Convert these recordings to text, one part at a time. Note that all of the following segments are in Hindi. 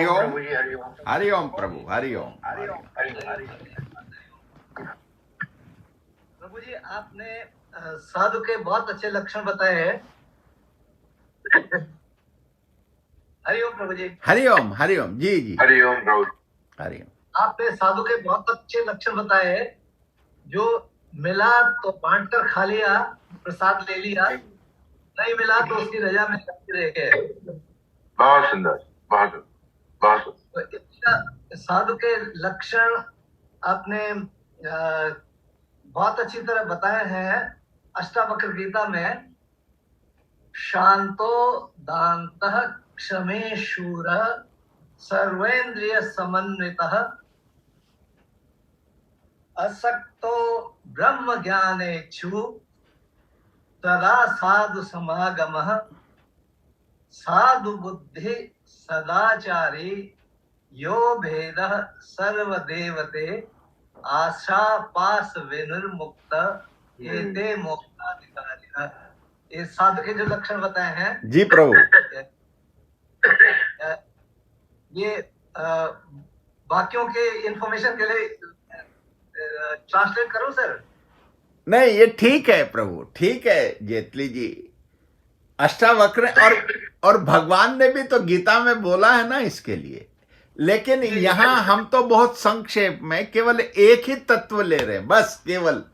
हरिओम। प्रभु जी हरिओम। हरिओम प्रभु, हरिओम हरिओम हरिओम। प्रभु जी, आपने साधु के बहुत अच्छे लक्षण बताए हैं। हरिओम प्रभु जी। हरिओम हरिओम, जी जी, हरिओम प्रभु। हरिओम। आपने साधु के बहुत अच्छे लक्षण बताए हैं। जो मिला तो बांट कर खा लिया, प्रसाद ले लिया, नहीं मिला तो उसकी रजा में रह गए। बहुत सुंदर, बहुत सुंदर, बहुत सुंदर। तो इसका साधु के लक्षण आपने बहुत अच्छी तरह बताए हैं। अष्टावक्र गीता में शांतो दान्तः क्षमे शूरः सर्वेन्द्रिय समन्वितः असक्तो ब्रह्म ज्ञानेच्छु सदा साधु समागमः साधु बुद्धि सदाचारी यो भेदः सर्वदेवते आशा पास विनिर्मुक्त एते मोक्षाधिकारिणः। ये साधु के जो लक्षण बताए हैं, जी प्रभु। ये वाक्यों के इंफॉर्मेशन के लिए ट्रांसलेट करूं सर? नहीं, ये ठीक है प्रभु, ठीक है जेटली जी। अष्टावक्र और भगवान ने भी तो गीता में बोला है ना इसके लिए। लेकिन यहां हम तो बहुत संक्षेप में केवल एक ही तत्व ले रहे हैं, बस केवल।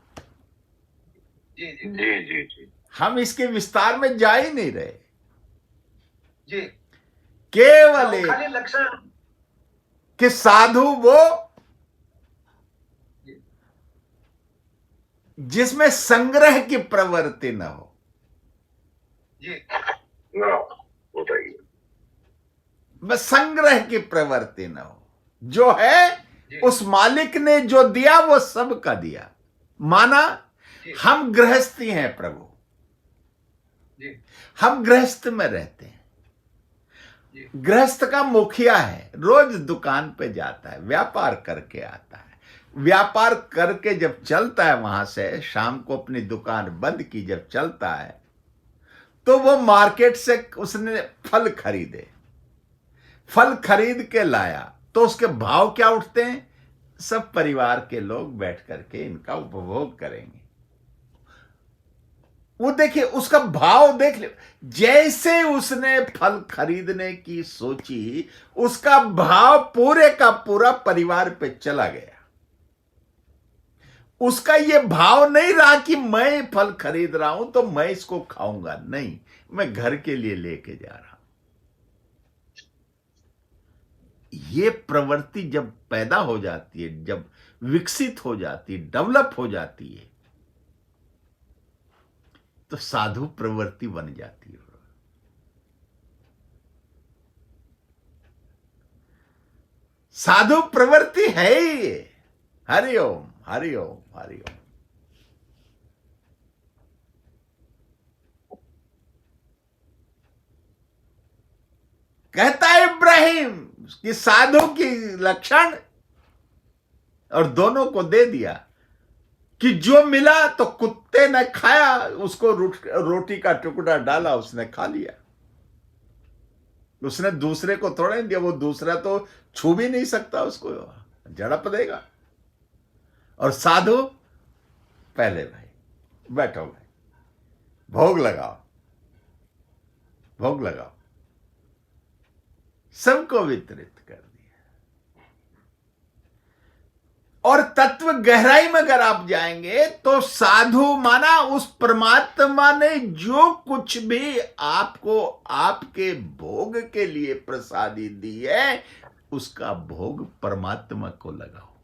जी जी जी जी जी। हम इसके विस्तार में जा ही नहीं रहे जी। केवल खाली लक्षण कि साधु वो जिसमें संग्रह की प्रवृत्ति न हो। जी बताइए। बस संग्रह की प्रवृत्ति न हो। जो है उस मालिक ने जो दिया वो सबका दिया। माना हम गृहस्थी हैं प्रभु, हम गृहस्थ में रहते हैं। गृहस्थ का मुखिया है, रोज दुकान पे जाता है, व्यापार करके आता है। व्यापार करके जब चलता है वहां से, शाम को अपनी दुकान बंद की जब चलता है, तो वो मार्केट से उसने फल खरीदे, फल खरीद के लाया, तो उसके भाव क्या उठते हैं? सब परिवार के लोग बैठ करके इनका उपभोग करेंगे। वो देखिए उसका भाव देख ले। जैसे उसने फल खरीदने की सोची, उसका भाव पूरे का पूरा परिवार पे चला गया। उसका ये भाव नहीं रहा कि मैं फल खरीद रहा हूं तो मैं इसको खाऊंगा, नहीं, मैं घर के लिए लेके जा रहा हूं। ये प्रवृत्ति जब पैदा हो जाती है, जब विकसित हो जाती है, डेवलप हो जाती है, तो साधु प्रवृत्ति बन जाती है। साधु प्रवृत्ति है ही ये। हरिओम हरिओम हरिओम। कहता है इब्राहिम कि साधु की लक्षण, और दोनों को दे दिया कि जो मिला तो कुत्ते ने खाया, उसको रोटी का टुकड़ा डाला, उसने खा लिया। उसने दूसरे को थोड़ा नहीं दिया, वो दूसरा तो छू भी नहीं सकता, उसको झड़प देगा। और साधु, पहले भाई बैठो, भाई भोग लगाओ, भोग लगाओ, सबको वितरित कर दिया। और तत्व गहराई में अगर आप जाएंगे तो साधु माना उस परमात्मा ने जो कुछ भी आपको आपके भोग के लिए प्रसादी दी है, उसका भोग परमात्मा को लगाओ।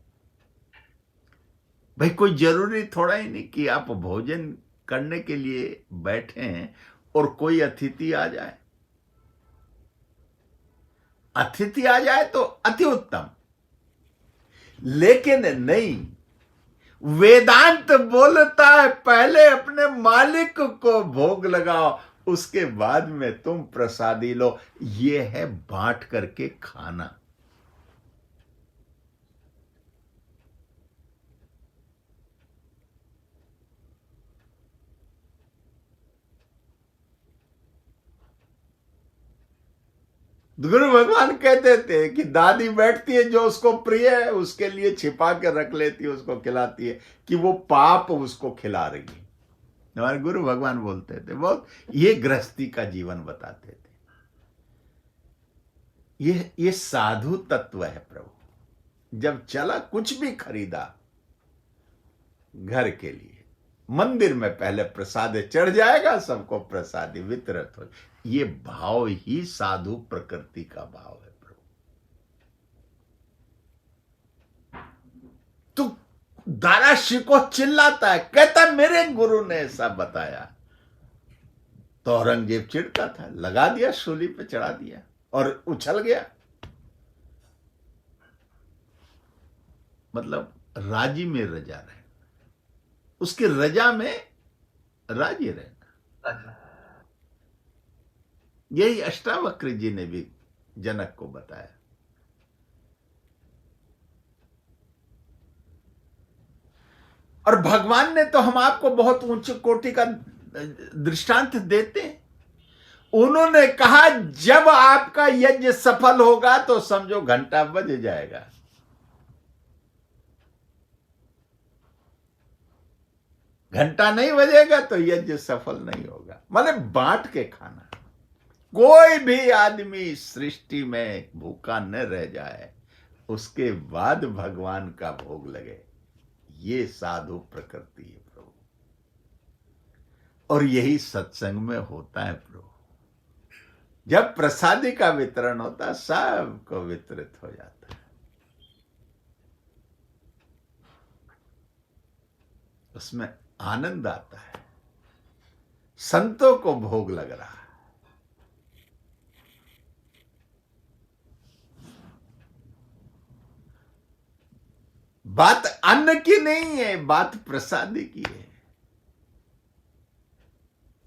भाई कोई जरूरी थोड़ा ही नहीं कि आप भोजन करने के लिए बैठे हैं और कोई अतिथि आ जाए। अतिथि आ जाए तो अति उत्तम, लेकिन नहीं, वेदांत बोलता है पहले अपने मालिक को भोग लगाओ, उसके बाद में तुम प्रसादी लो। यह है बांट करके खाना। गुरु भगवान कहते थे कि दादी बैठती है, जो उसको प्रिय है उसके लिए छिपा के रख लेती है, उसको खिलाती है, कि वो पाप उसको खिला रही है। हमारे गुरु भगवान बोलते थे, बहुत ये गृहस्थी का जीवन बताते थे। ये साधु तत्व है प्रभु। जब चला, कुछ भी खरीदा घर के लिए, मंदिर में पहले प्रसाद चढ़ जाएगा, सबको प्रसाद वितरित हो। ये भाव ही साधु प्रकृति का भाव है प्रभु। तू दाराशी को चिल्लाता है, कहता मेरे गुरु ने ऐसा बताया। तो औरंगजेब चिढ़ता था, लगा दिया, सूली पे चढ़ा दिया और उछल गया। मतलब राजी में रजा रहना, उसकी रजा में राजी रहना। यही अष्टावक्र जी ने भी जनक को बताया। और भगवान ने तो हम आपको बहुत ऊंचे कोटि का दृष्टांत देते हैं। उन्होंने कहा जब आपका यज्ञ सफल होगा तो समझो घंटा बज जाएगा। घंटा नहीं बजेगा तो यज्ञ सफल नहीं होगा। माने बांट के खाना। कोई भी आदमी सृष्टि में भूखा न रह जाए, उसके बाद भगवान का भोग लगे। ये साधु प्रकृति है प्रभु। और यही सत्संग में होता है प्रभु। जब प्रसादी का वितरण होता है, सबको वितरित हो जाता है। उसमें आनंद आता है। संतों को भोग लग रहा है। बात अन्न की नहीं है, बात प्रसादी की है।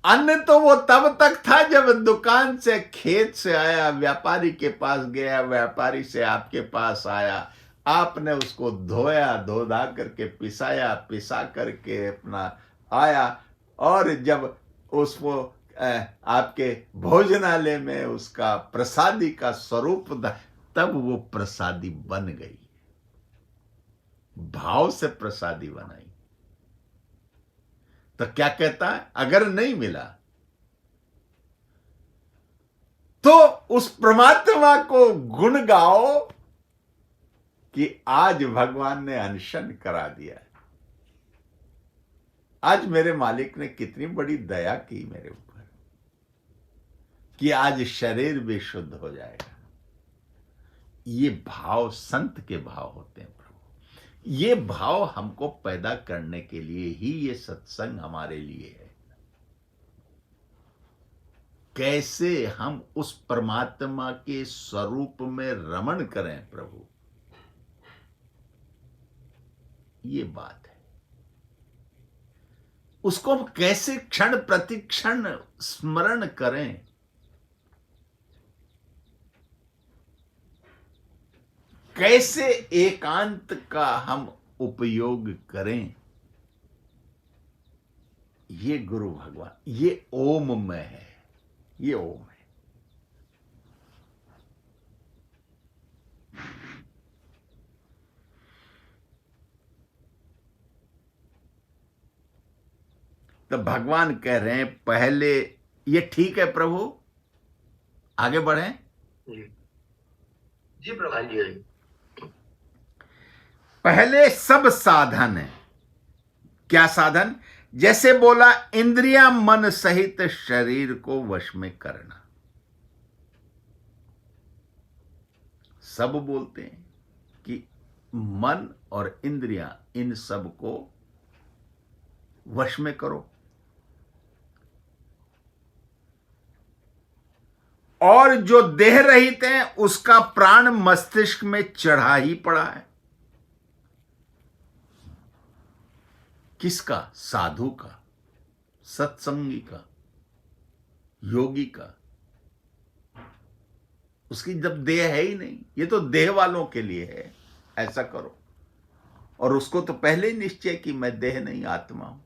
अन्न तो वो तब तक था जब दुकान से, खेत से आया, व्यापारी के पास गया, व्यापारी से आपके पास आया, आपने उसको धोया, धो धा करके पिसाया, पिसा करके अपना आया, और जब उसको आपके भोजनालय में उसका प्रसादी का स्वरूप तब वो प्रसादी बन गई। भाव से प्रसादी बनाई। तो क्या कहता है, अगर नहीं मिला तो उस परमात्मा को गुण गाओ कि आज भगवान ने अनशन करा दिया। आज मेरे मालिक ने कितनी बड़ी दया की मेरे ऊपर कि आज शरीर भी शुद्ध हो जाएगा। ये भाव संत के भाव होते हैं प्रभु। ये भाव हमको पैदा करने के लिए ही ये सत्संग हमारे लिए है। कैसे हम उस परमात्मा के स्वरूप में रमण करें प्रभु, ये बात है। उसको हम कैसे क्षण प्रतिक्षण स्मरण करें, कैसे एकांत का हम उपयोग करें, ये गुरु भगवान, ये ओम में है। ये ओम है। तो भगवान कह रहे हैं पहले, ये ठीक है प्रभु, आगे बढ़ें। जी प्रभु जी। पहले सब साधन है। क्या साधन? जैसे बोला, इंद्रियां मन सहित शरीर को वश में करना। सब बोलते हैं कि मन और इंद्रियां, इन सब को वश में करो। और जो देह रहित है उसका प्राण मस्तिष्क में चढ़ा ही पड़ा है। किसका? साधु का, सत्संगी का, योगी का। उसकी जब देह है ही नहीं, ये तो देह वालों के लिए है, ऐसा करो। और उसको तो पहले ही निश्चय कि मैं देह नहीं आत्मा हूं।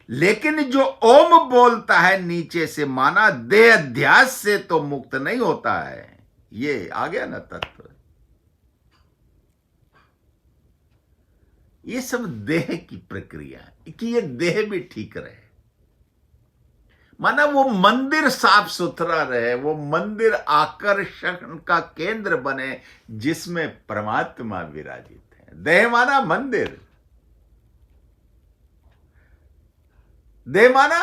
लेकिन जो ओम बोलता है नीचे से, माना देह अध्यास से तो मुक्त नहीं होता है। ये आ गया ना तत्व। ये सब देह की प्रक्रिया कि ये देह भी ठीक रहे, माना वो मंदिर साफ सुथरा रहे, वो मंदिर आकर्षण का केंद्र बने जिसमें परमात्मा विराजित है। देह माना मंदिर, देह माना,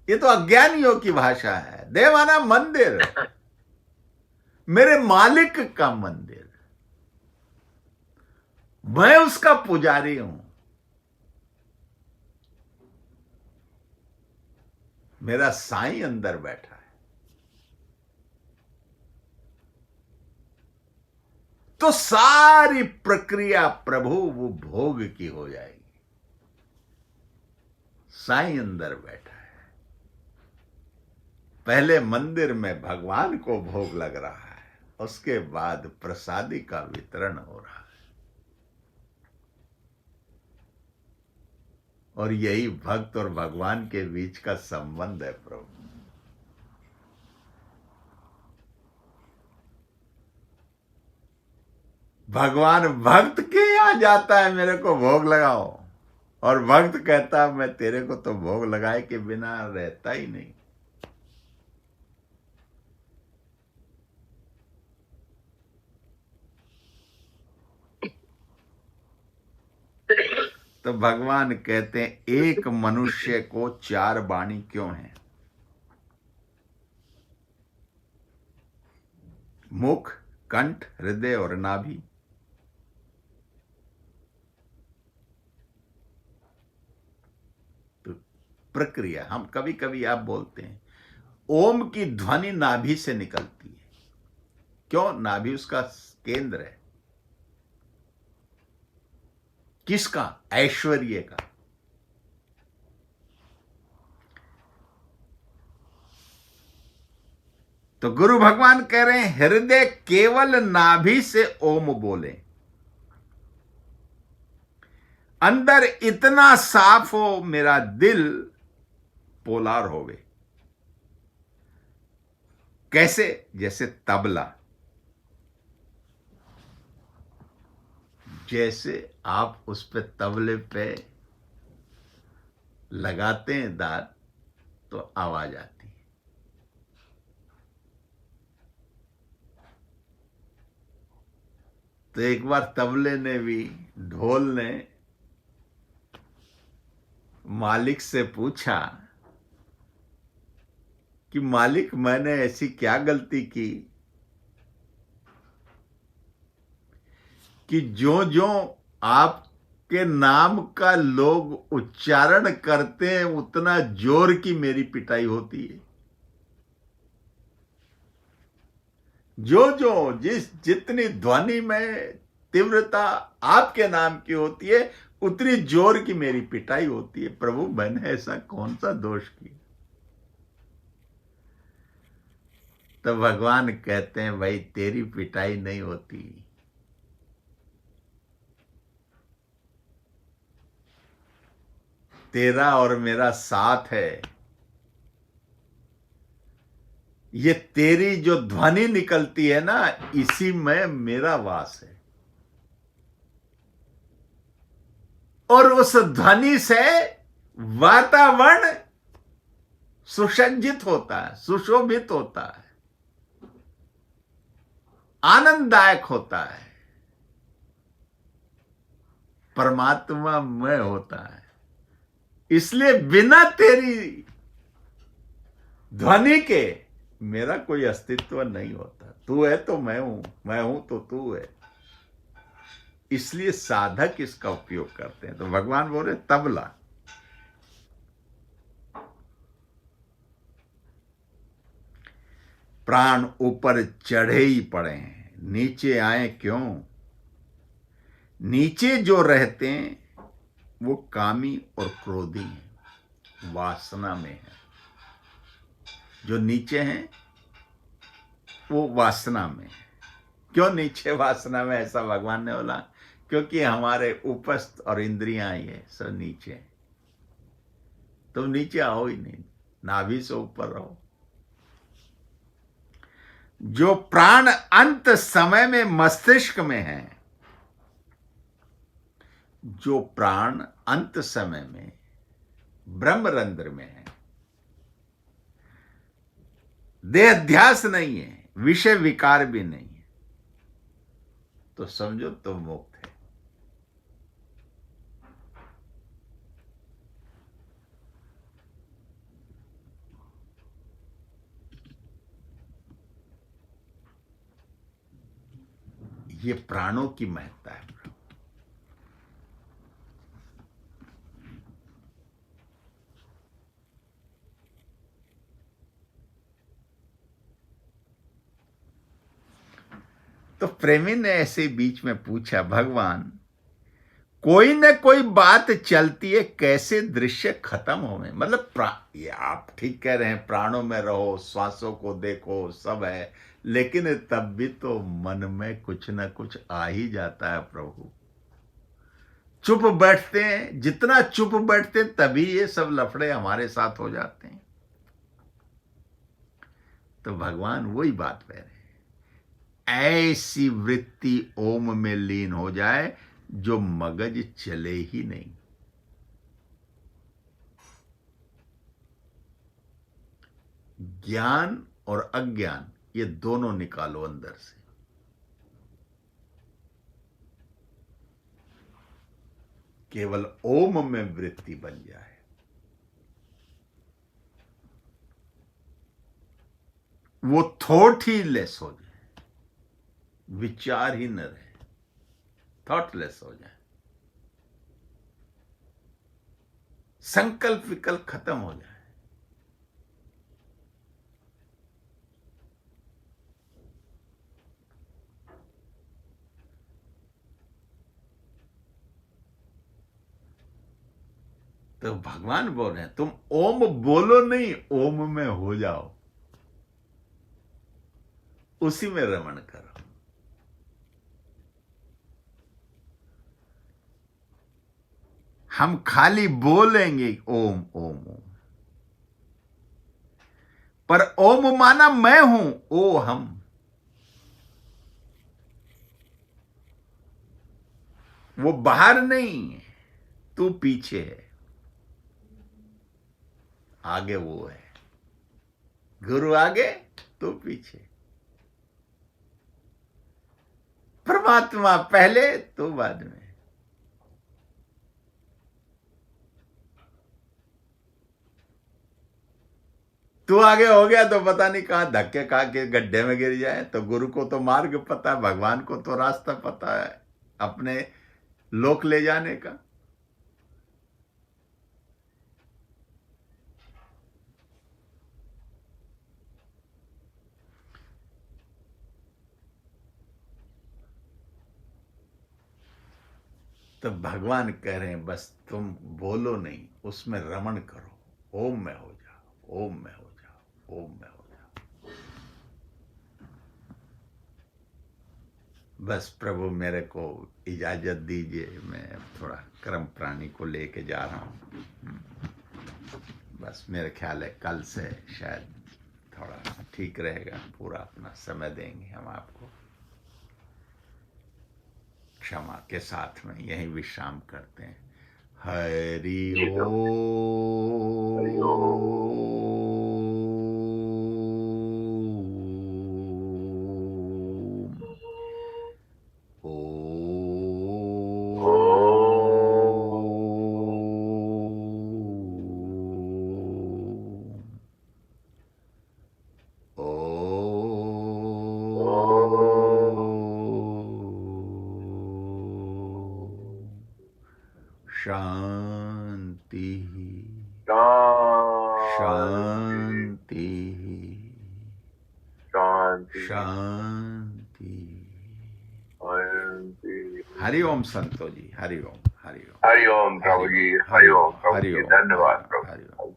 ये तो अज्ञानियों की भाषा है। देह माना मंदिर, मेरे मालिक का मंदिर, मैं उसका पुजारी हूं। मेरा साईं अंदर बैठा है। तो सारी प्रक्रिया प्रभु वो भोग की हो जाएगी। साईं अंदर बैठा है, पहले मंदिर में भगवान को भोग लग रहा है, उसके बाद प्रसादी का वितरण हो रहा है। और यही भक्त और भगवान के बीच का संबंध है प्रभु। भगवान भक्त के यहां जाता है, मेरे को भोग लगाओ, और भक्त कहता है मैं तेरे को तो भोग लगाए के बिना रहता ही नहीं। तो भगवान कहते हैं एक मनुष्य को 4 वाणी क्यों है? मुख, कंठ, हृदय और नाभि। तो प्रक्रिया, हम कभी कभी आप बोलते हैं ओम की ध्वनि नाभि से निकलती है। क्यों? नाभि उसका केंद्र है। किसका? ऐश्वर्य का। तो गुरु भगवान कह रहे हैं हृदय केवल नाभि से ओम बोले, अंदर इतना साफ हो मेरा दिल पोलार होवे। कैसे? जैसे तबला, जैसे आप उस पे तबले पे लगाते हैं दांत तो आवाज आती है। तो एक बार तबले ने भी, ढोल ने मालिक से पूछा कि मालिक मैंने ऐसी क्या गलती की कि जो जो आपके नाम का लोग उच्चारण करते हैं उतना जोर की मेरी पिटाई होती है। जो जो जितनी ध्वनि में तीव्रता आपके नाम की होती है उतनी जोर की मेरी पिटाई होती है। प्रभु मैंने ऐसा कौन सा दोष किया? तो भगवान कहते हैं भाई तेरी पिटाई नहीं होती, तेरा और मेरा साथ है। ये तेरी जो ध्वनि निकलती है ना, इसी में मेरा वास है। और उस ध्वनि से वातावरण सुसज्जित होता है, सुशोभित होता है, आनंददायक होता है, परमात्मा होता है। इसलिए बिना तेरी ध्वनि के मेरा कोई अस्तित्व नहीं होता। तू है तो मैं हूं, मैं हूं तो तू है। इसलिए साधक इसका उपयोग करते हैं। तो भगवान बोल रहे तबला, प्राण ऊपर चढ़े ही पड़े हैं, नीचे आए क्यों? नीचे जो रहते हैं वो कामी और क्रोधी हैं, वासना में है। जो नीचे हैं वो वासना में है। क्यों नीचे वासना में? ऐसा भगवान ने बोला क्योंकि हमारे उपस्थ और इंद्रियां ये सब नीचे हैं। तुम नीचे आओ ही नहीं, नाभि से ऊपर रहो। जो प्राण अंत समय में मस्तिष्क में है, जो प्राण अंत समय में ब्रह्मरंध्र में है, देहाध्यास नहीं है, विषय विकार भी नहीं है, तो समझो तुम मुक्त है। ये प्राणों की महत्ता है। तो प्रेमी ने ऐसे बीच में पूछा, भगवान कोई न कोई बात चलती है, कैसे दृश्य खत्म हो में? मतलब ये आप ठीक कह रहे हैं, प्राणों में रहो, श्वासों को देखो, सब है, लेकिन तब भी तो मन में कुछ न कुछ आ ही जाता है प्रभु। चुप बैठते हैं, जितना चुप बैठते हैं तभी ये सब लफड़े हमारे साथ हो जाते हैं। तो भगवान वही बात कह रहे हैं, ऐसी वृत्ति ओम में लीन हो जाए जो मगज चले ही नहीं। ज्ञान और अज्ञान ये दोनों निकालो अंदर से। केवल ओम में वृत्ति बन जाए, वो थॉट ही लेस हो जाए, विचार ही न रहे, थॉटलेस हो जाए, संकल्प विकल्प खत्म हो जाए। तो भगवान बोल रहे हैं, तुम ओम बोलो नहीं, ओम में हो जाओ, उसी में रमण करो। हम खाली बोलेंगे ओम ओम ओम, पर ओम माना मैं हूं, ओ हम। वो बाहर नहीं है, तू पीछे है, आगे वो है। गुरु आगे, तू पीछे। परमात्मा पहले, तू बाद में। तू आगे हो गया तो पता नहीं कहां धक्के खा के गड्ढे में गिर जाए। तो गुरु को तो मार्ग पता है, भगवान को तो रास्ता पता है अपने लोक ले जाने का। तो भगवान कह रहे हैं, बस तुम बोलो नहीं, उसमें रमण करो, ओम में हो जाओ, ओम में हो जाओ, ओम में हो जाओ। बस प्रभु मेरे को इजाजत दीजिए, मैं थोड़ा कर्म प्राणी को लेके जा रहा हूं। बस मेरे ख्याल है कल से शायद थोड़ा ठीक रहेगा, पूरा अपना समय देंगे हम आपको। क्षमा के साथ में यही विश्राम करते हैं। हरि शांति शांति शांति। हरि ओम संतो जी, हरि ओम, हरि ओम, हरि ओम प्रभु जी, हरि ओम प्रभु जी, धन्यवाद प्रभु। हरि ओम।